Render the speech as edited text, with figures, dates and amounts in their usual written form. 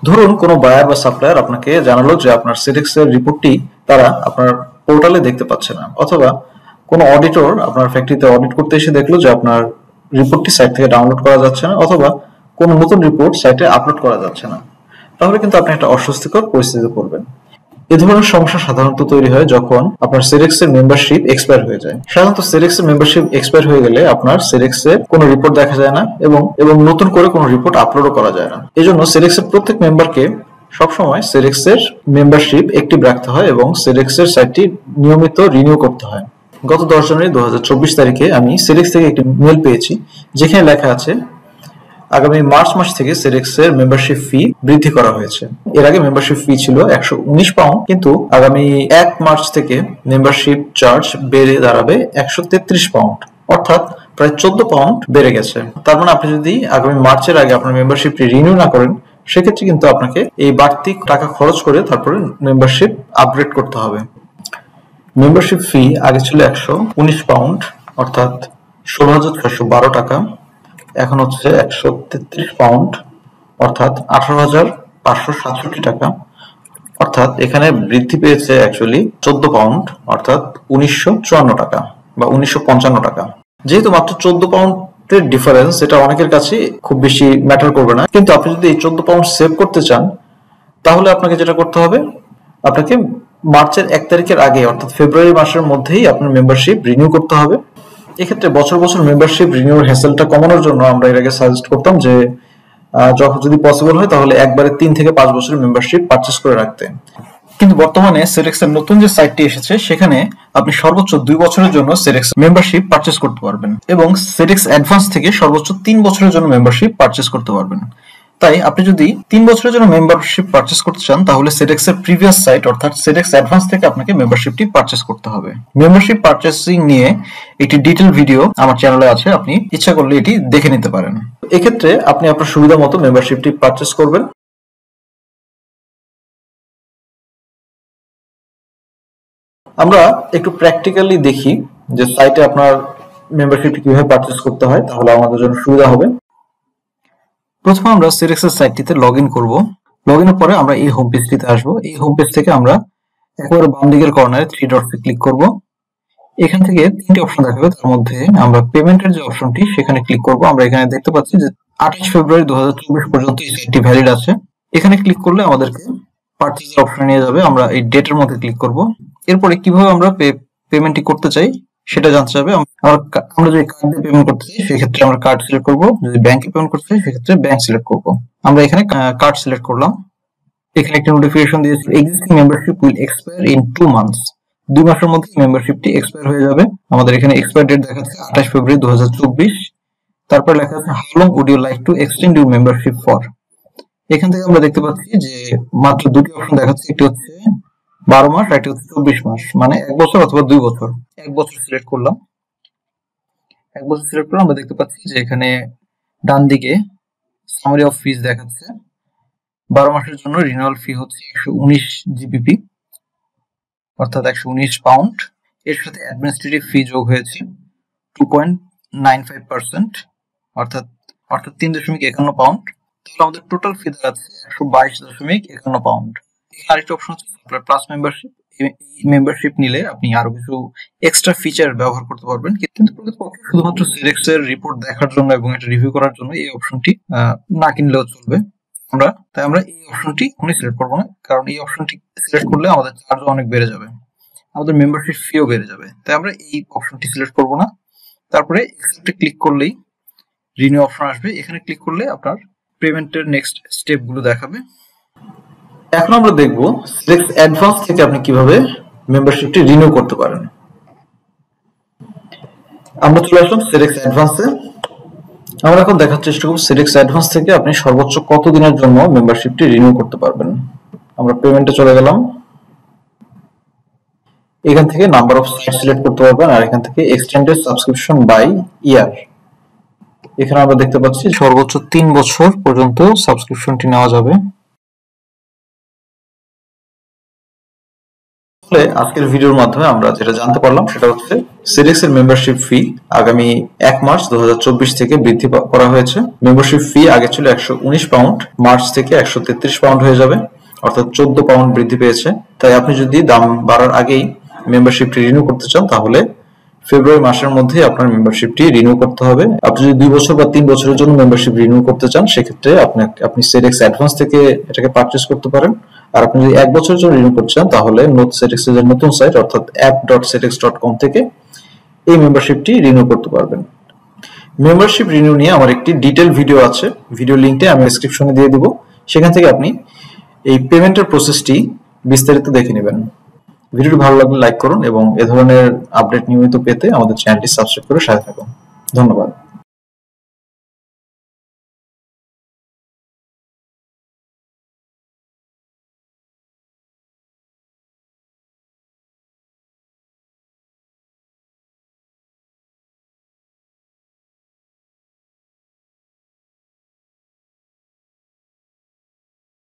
ধরুন কোনো বায়ার বা সাপ্লায়ার আপনাকে জানালো যে আপনার সেডেক্স এর রিপোর্টটি তারা আপনার পোর্টালে দেখতে পাচ্ছে না, অথবা কোনো অডিটর আপনার ফ্যাক্টরিতে অডিট করতে এসে দেখলো যে আপনার রিপোর্টটি সাইট থেকে ডাউনলোড করা যাচ্ছে না, অথবা কোনো নতুন রিপোর্ট সাইটে আপলোড করা যাচ্ছে না, তাহলে কিন্তু আপনি একটা অস্বস্তিকর পরিস্থিতিতে পড়বেন। এই ধরনের সমস্যা সাধারণত তৈরি হয় যখন আপনার সেডেক্স এর মেম্বারশিপ এক্সপায়ার হয়ে যায়। সাধারণত সেডেক্স এর মেম্বারশিপ এক্সপায়ার হয়ে গেলে আপনার সেডেক্স এর কোনো রিপোর্ট দেখা যায় না এবং নতুন করে কোনো রিপোর্ট আপলোডও করা যায় না। এজন্য সেডেক্স এর প্রত্যেক মেম্বারকে সবসময় সেডেক্স এর মেম্বারশিপ অ্যাক্টিভ রাখতে হয় এবং সেডেক্স এর সাইটটি নিয়মিত রিনিউ করতে হয়। গত 10 জানুয়ারি 2024 তারিখে আমি সেডেক্স থেকে একটি মেল পেয়েছি যেখানে লেখা আছে আগামী মার্চ মাস থেকে সেডেক্স এর মেম্বারশিপ ফি বৃদ্ধি করা হয়েছে। এর আগে মেম্বারশিপ ফি ছিল 119 পাউন্ড, কিন্তু আগামী 1 মার্চ থেকে মেম্বারশিপ চার্জ বেড়ে দাঁড়াবে 133 পাউন্ড, অর্থাৎ প্রায় 14 পাউন্ড বেড়ে গেছে। তার মানে আপনি যদি আগামী মার্চের আগে আপনার মেম্বারশিপটি রিনিউ না করেন, সেক্ষেত্রে কিন্তু আপনাকে এই বাড়তি টাকা খরচ করে তারপরে মেম্বারশিপ আপগ্রেড করতে হবে। মেম্বারশিপ ফি আগে ছিল 119 পাউন্ড, অর্থাৎ 16,612 টাকা। এখন হচ্ছে 133 পাউন্ড, অর্থাৎ 18,567 টাকা। অর্থাৎ এখানে বৃদ্ধি পেয়েছে অ্যাকচুয়ালি 14 পাউন্ড, অর্থাৎ 1954 টাকা বা 1955 টাকা। যেহেতু মাত্র 14 পাউন্ডের ডিফারেন্স, এটা অনেকের কাছে খুব বেশি ম্যাটার করবে না, কিন্তু আপনি যদি এই 14 পাউন্ড সেভ করতে চান, তাহলে আপনাকে যেটা করতে হবে, আপনাকে মার্চের 1 তারিখের আগে, অর্থাৎ ফেব্রুয়ারি মাসের মধ্যেই আপনার মেম্বারশিপ রিনিউ করতে হবে। এক্ষেত্রে বছর বছর মেম্বারশিপ রিনিউর হ্যাসেলটা কমানোর জন্য আমরা এর আগে সাজেস্ট করতাম যে যখন যদি পসিবল হয় তাহলে একবারে 3 থেকে 5 বছরের মেম্বারশিপ পারচেজ করে রাখতে। কিন্তু বর্তমানে সেডেক্স এর নতুন যে সাইটটি এসেছে সেখানে আপনি সর্বোচ্চ 2 বছরের জন্য সেডেক্স মেম্বারশিপ পারচেজ করতে পারবেন এবং সেডেক্স অ্যাডভান্স থেকে সর্বোচ্চ 3 বছরের জন্য মেম্বারশিপ পারচেজ করতে পারবেন। তাই আপনি যদি 3 বছরের জন্য মেম্বারশিপ পারচেজ করতে চান, তাহলে সেডেক্স এর প্রিভিয়াস সাইট অর্থাৎ সেডেক্স অ্যাডভান্স থেকে আপনাকে মেম্বারশিপটি পারচেজ করতে হবে। মেম্বারশিপ পারচেজিং নিয়ে একটি ডিটেইল ভিডিও আমার চ্যানেলে আছে, আপনি ইচ্ছা করলে এটি দেখে নিতে পারেন। এক্ষেত্রে আপনি আপনার সুবিধা মতো মেম্বারশিপটি পারচেজ করবেন। আমরা একটু প্র্যাকটিক্যালি দেখি যে সাইটে আপনার মেম্বারশিপটি কিভাবে পারচেজ করতে হয়, তাহলে আমাদের জন্য সুবিধা হবে। প্রথমে আমরা সেডেক্স এর সাইটটিতে লগইন করব। লগইনের পরে আমরা এই হোম পেজটিতে আসব। এই হোম পেজ থেকে আমরা একেবারে বাম দিকের কর্নারে 3 ডটসে ক্লিক করব। এখান থেকে 3টি অপশন দেখাবে, তার মধ্যে আমরা পেমেন্টের যে অপশনটি সেখানে ক্লিক করব। আমরা এখানে দেখতে পাচ্ছি যে 28 ফেব্রুয়ারি 2024 পর্যন্ত এই সাইটটি ভ্যালিড আছে। এখানে ক্লিক করলে আমাদেরকে পারচেজের অপশনে নিয়ে যাবে। আমরা এই ডেটের মধ্যে ক্লিক করব। এরপরে কিভাবে আমরা পেমেন্টটি করতে চাই সেটা জানতে চাইবে। আমরা যদি কার্ড দিয়ে পেমেন্ট করতে চাই সেক্ষেত্রে আমরা কার্ড সিলেক্ট করব, যদি ব্যাংকে পেমেন্ট করতে চাই সেক্ষেত্রে ব্যাংক সিলেক্ট করব। আমরা এখানে কার্ড সিলেক্ট করলাম। এখানে একটা নোটিফিকেশন দিয়েছে existing membership will expire in 2 months. 2 মাসের মধ্যে মেম্বারশিপটি এক্সপায়ার হয়ে যাবে। আমাদের এখানে এক্সপায়ার ডেট দেখাচ্ছে 28 ফেব্রুয়ারি 2024। তারপর লেখা আছে how long would you like to extend your membership for. এখান থেকে আমরা দেখতে পাচ্ছি যে মাত্র দুটি অপশন দেখাচ্ছে, একটি হচ্ছে 12 মাস আর একটি হচ্ছে 24 মাস, মানে 1 বছর অথবা 2 বছর। 1 বছর সিলেক্ট করলাম। 1 বছর সিলেক্ট করলে আমরা দেখতে পাচ্ছি যে এখানে ডান দিকে সামারি অফ ফিস দেখাচ্ছে। 12 মাসের জন্য রিনিউয়াল ফি হচ্ছে 119 জিবিপি, অর্থাৎ 119 পাউন্ড। এর সাথে অ্যাডমিনিস্ট্রেটিভ ফি যোগ হয়েছে 2.95%, অর্থাৎ 3.51 পাউন্ড। তাহলে আমাদের টোটাল ফি দাঁড়াচ্ছে 122.51 পাউন্ড। এখানে আরেকটা অপশন হচ্ছে প্লাস মেম্বারশিপ। মেম্বারশিপ নিলে আপনি আরো কিছু এক্সট্রা ফিচার ব্যবহার করতে পারবেন, কিন্তু প্রকৃতপক্ষে শুধুমাত্র সেডেক্স এর রিপোর্ট দেখার জন্য এবং এটা রিভিউ করার জন্য এই অপশনটি না কিনলেও চলবে। তাই আমরা এই অপশনটি এখনই সিলেক্ট করবো না, কারণ এই অপশনটি সিলেক্ট করলে আমাদের চার্জ অনেক বেড়ে যাবে, আমাদের মেম্বারশিপ ফিও বেড়ে যাবে। তাই আমরা এই অপশনটি সিলেক্ট করবো না। তারপরে এক্সেপ্টে ক্লিক করলেই রিনিউ অপশন আসবে। এখানে ক্লিক করলে আপনার পেমেন্টের নেক্সট স্টেপ গুলো দেখাবে। এখন আমরা দেখব সেডেক্স অ্যাডভান্স থেকে আপনি কিভাবে মেম্বারশিপটি রিনিউ করতে পারেন। আমরা চলে আসলাম সেডেক্স অ্যাডভান্সে। আমরা এখন দেখার চেষ্টা করব সেডেক্স অ্যাডভান্স থেকে আপনি সর্বোচ্চ কত দিনের জন্য মেম্বারশিপটি রিনিউ করতে পারবেন। আমরা পেমেন্টে চলে গেলাম। এখান থেকে নাম্বার অফ সাইট সিলেক্ট করতে পারবেন, আর এখান থেকে এক্সটেন্ডেড সাবস্ক্রিপশন বাই ইয়ার। এখানে আমরা দেখতে পাচ্ছি সর্বোচ্চ 3 বছর পর্যন্ত সাবস্ক্রিপশনটি নেওয়া যাবে। আজকের ভিডিওর মাধ্যমে আমরা যেটা জানতে পারলাম সেটা হচ্ছে সেডেক্স এর মেম্বারশিপ ফি আগামী 1 মার্চ 2024 থেকে বৃদ্ধি করা হয়েছে। মেম্বারশিপ ফি আগে ছিল 119 পাউন্ড, মার্চ থেকে 133 পাউন্ড হয়ে যাবে, অর্থাৎ 14 পাউন্ড বৃদ্ধি পেয়েছে। তাই আপনি যদি দাম বাড়ার আগেই মেম্বারশিপটি রিনিউ করতে চান তাহলে ফেব্রুয়ারি মাসের মধ্যে আপনার মেম্বারশিপটি রিনিউ করতে হবে। আপনি যদি 2 বছর বা 3 বছরের জন্য মেম্বারশিপ রিনিউ করতে চান সেক্ষেত্রে আপনি সেডেক্স অ্যাডভান্স থেকে এটাকে পারচেজ করতে পারেন। আর আপনি যদি 1 বছরের জন্য রিনিউ করতে চান তাহলে সেডেক্স এর নতুন সাইট অর্থাৎ app.sedex.com থেকে এই মেম্বারশিপটি রিনিউ করতে পারবেন। মেম্বারশিপ রিনিউ নিয়ে আমার একটি ডিটেইল ভিডিও আছে, ভিডিও লিংকটি আমি ডেসক্রিপশনে দিয়ে দিব, সেখান থেকে আপনি এই পেমেন্টের প্রসেসটি বিস্তারিত দেখে নেবেন। ভিডিওটি ভালো লাগলে লাইক করুন এবং এ ধরনের আপডেট নিয়মিত পেতে আমাদের চ্যানেলটি সাবস্ক্রাইব করে সাথে থাকুন। ধন্যবাদ।